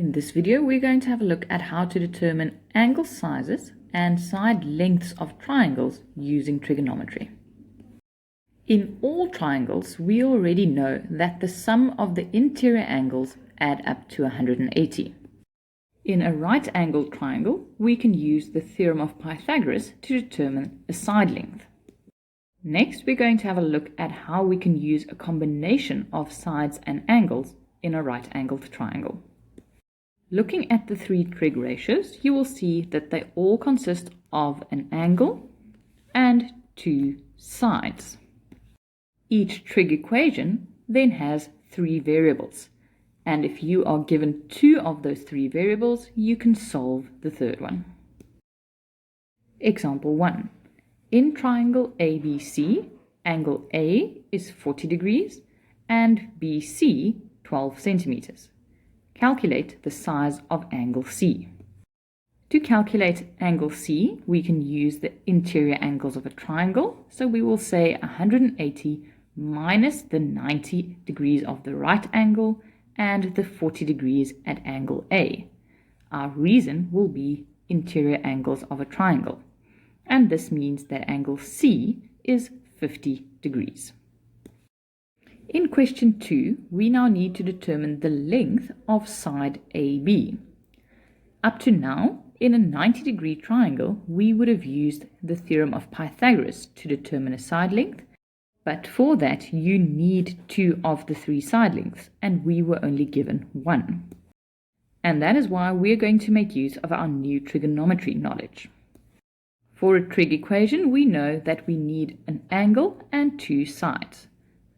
In this video, we're going to have a look at how to determine angle sizes and side lengths of triangles using trigonometry. In all triangles, we already know that the sum of the interior angles add up to 180. In a right-angled triangle, we can use the theorem of Pythagoras to determine a side length. Next, we're going to have a look at how we can use a combination of sides and angles in a right-angled triangle. Looking at the three trig ratios, you will see that they all consist of an angle and two sides. Each trig equation then has three variables, and if you are given two of those three variables, you can solve the third one. Example 1. In triangle ABC, angle A is 40 degrees and BC 12 centimeters. Calculate the size of angle C. To calculate angle C, we can use the interior angles of a triangle. So we will say 180 minus the 90 degrees of the right angle and the 40 degrees at angle A. Our reason will be interior angles of a triangle. And this means that angle C is 50 degrees. In question 2, we now need to determine the length of side AB. Up to now, in a 90-degree triangle, we would have used the theorem of Pythagoras to determine a side length, but for that you need two of the three side lengths, and we were only given one. And that is why we are going to make use of our new trigonometry knowledge. For a trig equation, we know that we need an angle and two sides.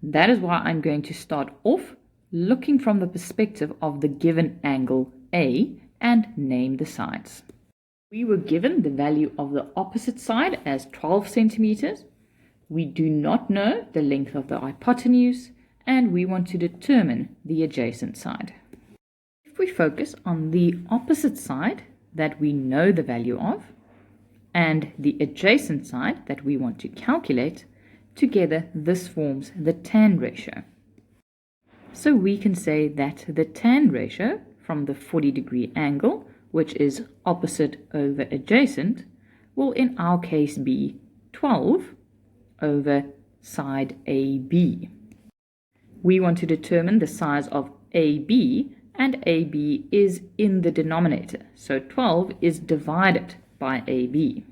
That is why I'm going to start off looking from the perspective of the given angle A and name the sides. We were given the value of the opposite side as 12 centimeters. We do not know the length of the hypotenuse, and we want to determine the adjacent side. If we focus on the opposite side that we know the value of, and the adjacent side that we want to calculate, together this forms the tan ratio. So we can say that the tan ratio from the 40-degree angle, which is opposite over adjacent, will in our case be 12 over side AB. We want to determine the size of AB, and AB is in the denominator, so 12 is divided by AB.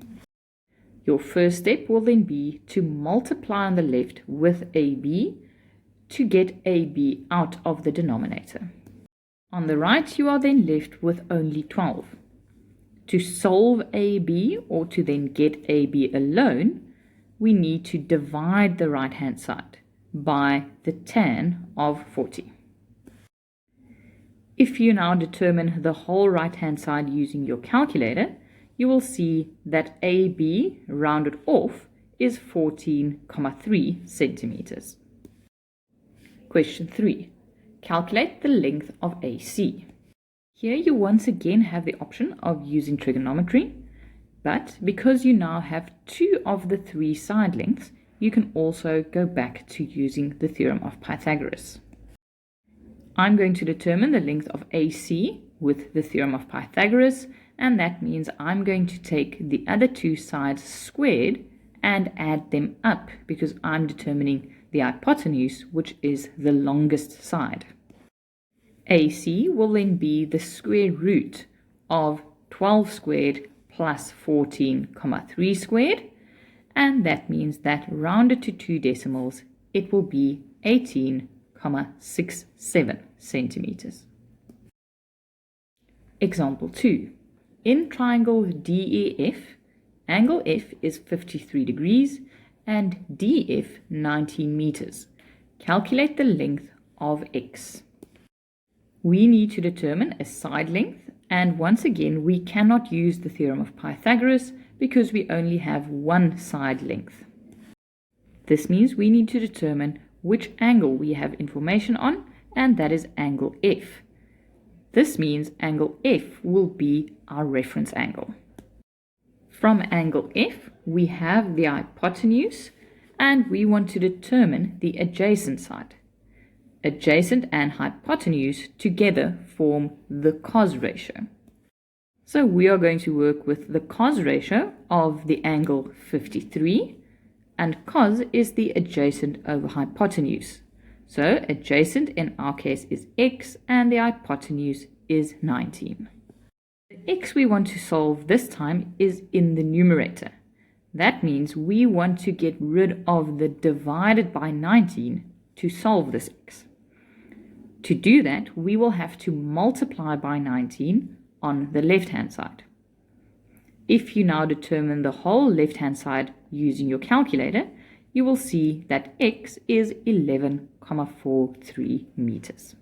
Your first step will then be to multiply on the left with AB to get AB out of the denominator. On the right, you are then left with only 12. To solve AB, or to then get AB alone, we need to divide the right-hand side by the tan of 40. If you now determine the whole right-hand side using your calculator, you will see that AB rounded off is 14,3 centimeters. Question 3. Calculate the length of AC. Here you once again have the option of using trigonometry, but because you now have two of the three side lengths, you can also go back to using the theorem of Pythagoras. I'm going to determine the length of AC with the theorem of Pythagoras, and that means I'm going to take the other two sides squared and add them up because I'm determining the hypotenuse, which is the longest side. AC will then be the square root of 12 squared plus 14,3 squared, and that means that rounded to two decimals, it will be 18,67 centimeters. Example 2. In triangle DEF, angle F is 53 degrees and DF 19 meters. Calculate the length of X. We need to determine a side length, and once again we cannot use the theorem of Pythagoras because we only have one side length. This means we need to determine which angle we have information on, and that is angle F. This means angle F will be our reference angle. From angle F, we have the hypotenuse, and we want to determine the adjacent side. adjacent and hypotenuse together form the cos ratio. So we are going to work with the cos ratio of the angle 53, and cos is the adjacent over hypotenuse. So adjacent in our case is x and the hypotenuse is 19. The x we want to solve this time is in the numerator. That means we want to get rid of the divided by 19 to solve this x. To do that, we will have to multiply by 19 on the left-hand side. If you now determine the whole left-hand side using your calculator, you will see that x is 11,43 meters.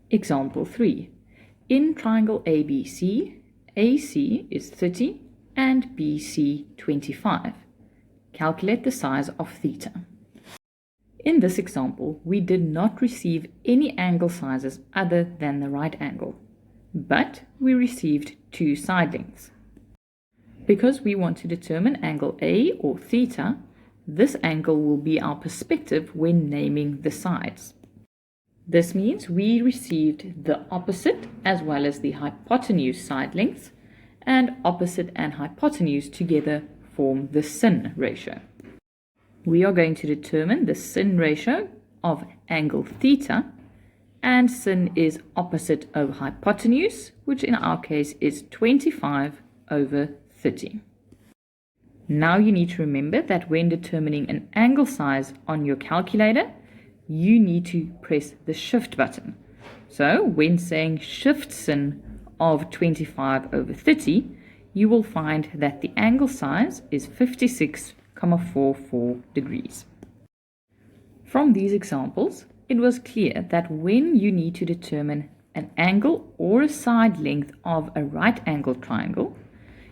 Example 3. In triangle ABC, AC is 30 and BC 25. Calculate the size of theta. In this example, we did not receive any angle sizes other than the right angle, but we received two side lengths. Because we want to determine angle A or theta, this angle will be our perspective when naming the sides. This means we received the opposite as well as the hypotenuse side lengths, and opposite and hypotenuse together form the sine ratio. We are going to determine the sine ratio of angle theta, and sine is opposite over hypotenuse, which in our case is 25 over 30. Now you need to remember that when determining an angle size on your calculator, you need to press the shift button. So when saying shift sine of 25 over 30, you will find that the angle size is 56,44 degrees. From these examples, it was clear that when you need to determine an angle or a side length of a right angled triangle,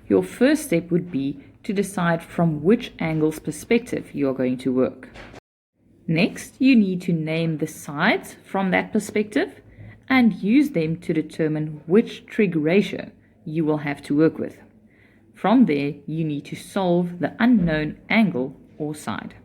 your first step would be to decide from which angle's perspective you are going to work. Next, you need to name the sides from that perspective and use them to determine which trig ratio you will have to work with. From there, you need to solve the unknown angle or side.